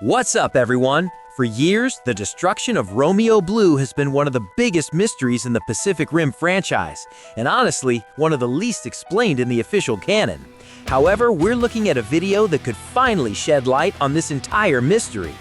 What's up, everyone? For years, the destruction of Romeo Blue has been one of the biggest mysteries in the Pacific Rim franchise, and honestly, one of the least explained in the official canon. However, we're looking at a video that could finally shed light on this entire mystery.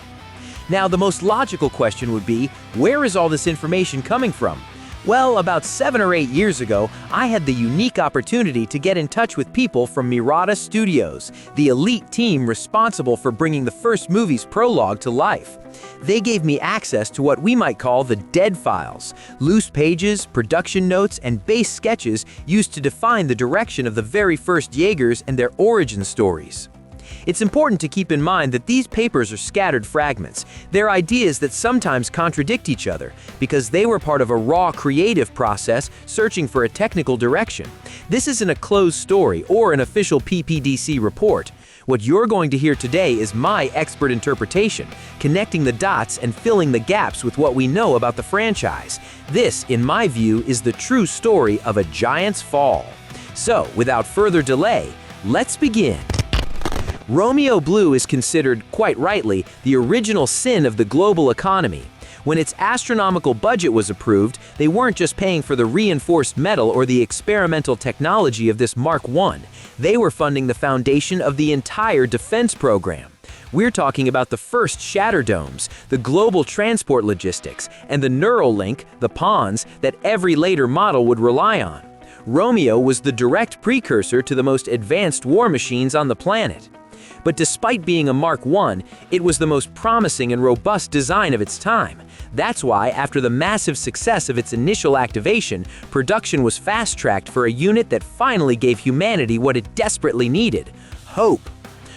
Now, the most logical question would be, where is all this information coming from? Well, about 7 or 8 years ago, I had the unique opportunity to get in touch with people from Mirada Studios, the elite team responsible for bringing the first movie's prologue to life. They gave me access to what we might call the dead files, loose pages, production notes, and base sketches used to define the direction of the very first Jaegers and their origin stories. It's important to keep in mind that these papers are scattered fragments. They're ideas that sometimes contradict each other because they were part of a raw creative process searching for a technical direction. This isn't a closed story or an official PPDC report. What you're going to hear today is my expert interpretation, connecting the dots and filling the gaps with what we know about the franchise. This, in my view, is the true story of a giant's fall. So, without further delay, let's begin. Romeo Blue is considered, quite rightly, the original sin of the global economy. When its astronomical budget was approved, they weren't just paying for the reinforced metal or the experimental technology of this Mark I. They were funding the foundation of the entire defense program. We're talking about the first shatter domes, the global transport logistics, and the neural link, the pawns, that every later model would rely on. Romeo was the direct precursor to the most advanced war machines on the planet. But despite being a Mark I, it was the most promising and robust design of its time. That's why, after the massive success of its initial activation, production was fast-tracked for a unit that finally gave humanity what it desperately needed: hope.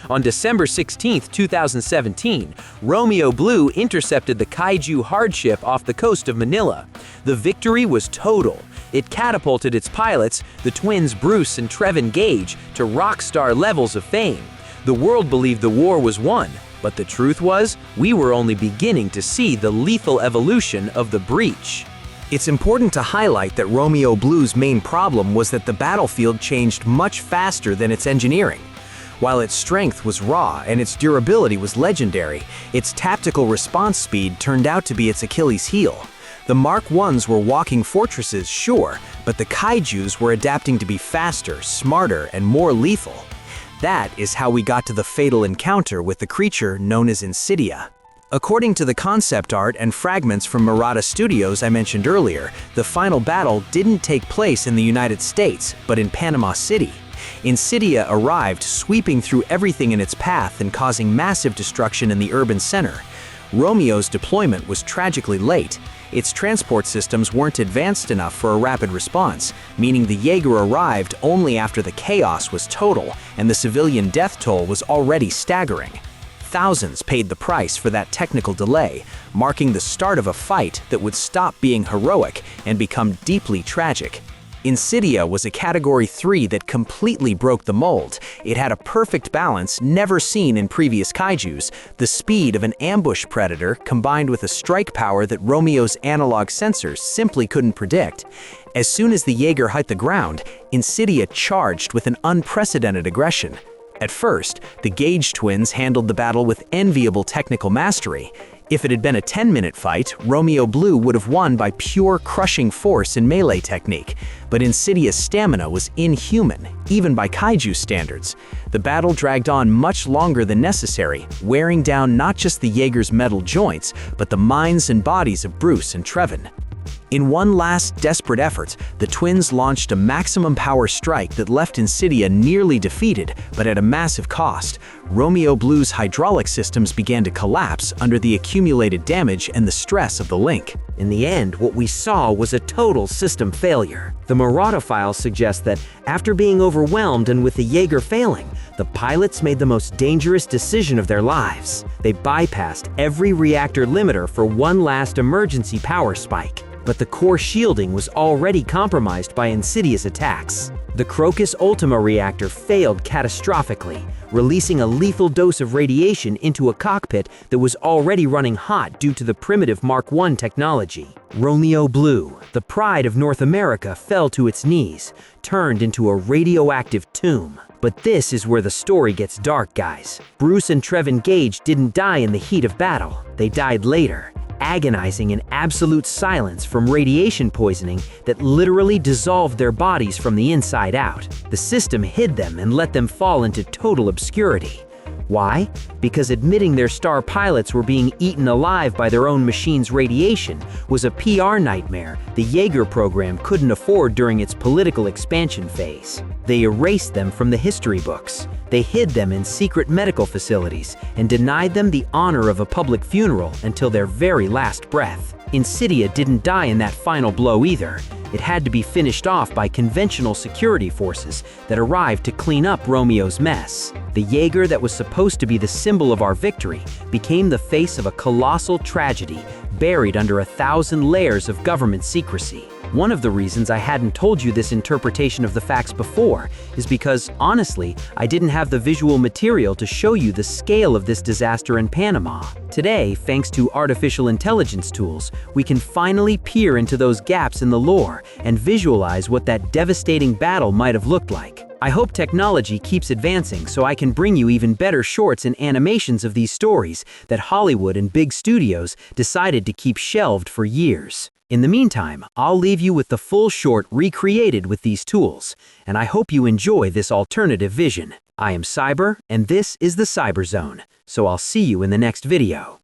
On December 16, 2017, Romeo Blue intercepted the Kaiju hardship off the coast of Manila. The victory was total. It catapulted its pilots, the twins Bruce and Trevin Gage, to rock star levels of fame. The world believed the war was won, but the truth was, we were only beginning to see the lethal evolution of the breach. It's important to highlight that Romeo Blue's main problem was that the battlefield changed much faster than its engineering. While its strength was raw and its durability was legendary, its tactical response speed turned out to be its Achilles heel. The Mark I's were walking fortresses, sure, but the Kaijus were adapting to be faster, smarter, and more lethal. That is how we got to the fatal encounter with the creature known as Insidia. According to the concept art and fragments from Mirada Studios I mentioned earlier, the final battle didn't take place in the United States, but in Panama City. Insidia arrived, sweeping through everything in its path and causing massive destruction in the urban center. Romeo's deployment was tragically late. Its transport systems weren't advanced enough for a rapid response, meaning the Jaeger arrived only after the chaos was total and the civilian death toll was already staggering. Thousands paid the price for that technical delay, marking the start of a fight that would stop being heroic and become deeply tragic. Insidia was a Category 3 that completely broke the mold. It had a perfect balance never seen in previous kaijus, the speed of an ambush predator combined with a strike power that Romeo's analog sensors simply couldn't predict. As soon as the Jaeger hit the ground, Insidia charged with an unprecedented aggression. At first, the Gage twins handled the battle with enviable technical mastery. If it had been a 10-minute fight, Romeo Blue would have won by pure crushing force and melee technique. But Insidia's stamina was inhuman, even by kaiju standards. The battle dragged on much longer than necessary, wearing down not just the Jaeger's metal joints, but the minds and bodies of Bruce and Trevin. In one last desperate effort, the twins launched a maximum power strike that left Insidia nearly defeated, but at a massive cost. Romeo Blue's hydraulic systems began to collapse under the accumulated damage and the stress of the link. In the end, what we saw was a total system failure. The Mirada files suggest that, after being overwhelmed and with the Jaeger failing, the pilots made the most dangerous decision of their lives. They bypassed every reactor limiter for one last emergency power spike. but the core shielding was already compromised by insidious attacks. The Crocus Ultima reactor failed catastrophically, releasing a lethal dose of radiation into a cockpit that was already running hot due to the primitive Mark I technology. Romeo Blue, the pride of North America, fell to its knees, turned into a radioactive tomb. But this is where the story gets dark, guys. Bruce and Trevin Gage didn't die in the heat of battle. They died later, agonizing in absolute silence from radiation poisoning that literally dissolved their bodies from the inside out. The system hid them and let them fall into total obscurity. Why? Because admitting their star pilots were being eaten alive by their own machine's radiation was a PR nightmare the Jaeger program couldn't afford during its political expansion phase. They erased them from the history books. They hid them in secret medical facilities and denied them the honor of a public funeral until their very last breath. Insidia didn't die in that final blow either. It had to be finished off by conventional security forces that arrived to clean up Romeo's mess. The Jaeger that was supposed to be the symbol of our victory became the face of a colossal tragedy buried under 1,000 layers of government secrecy. One of the reasons I hadn't told you this interpretation of the facts before is because, honestly, I didn't have the visual material to show you the scale of this disaster in Panama. Today, thanks to artificial intelligence tools, we can finally peer into those gaps in the lore and visualize what that devastating battle might have looked like. I hope technology keeps advancing so I can bring you even better shorts and animations of these stories that Hollywood and big studios decided to keep shelved for years. In the meantime, I'll leave you with the full short recreated with these tools, and I hope you enjoy this alternative vision. I am Cyber, and this is the CyberZone, so I'll see you in the next video.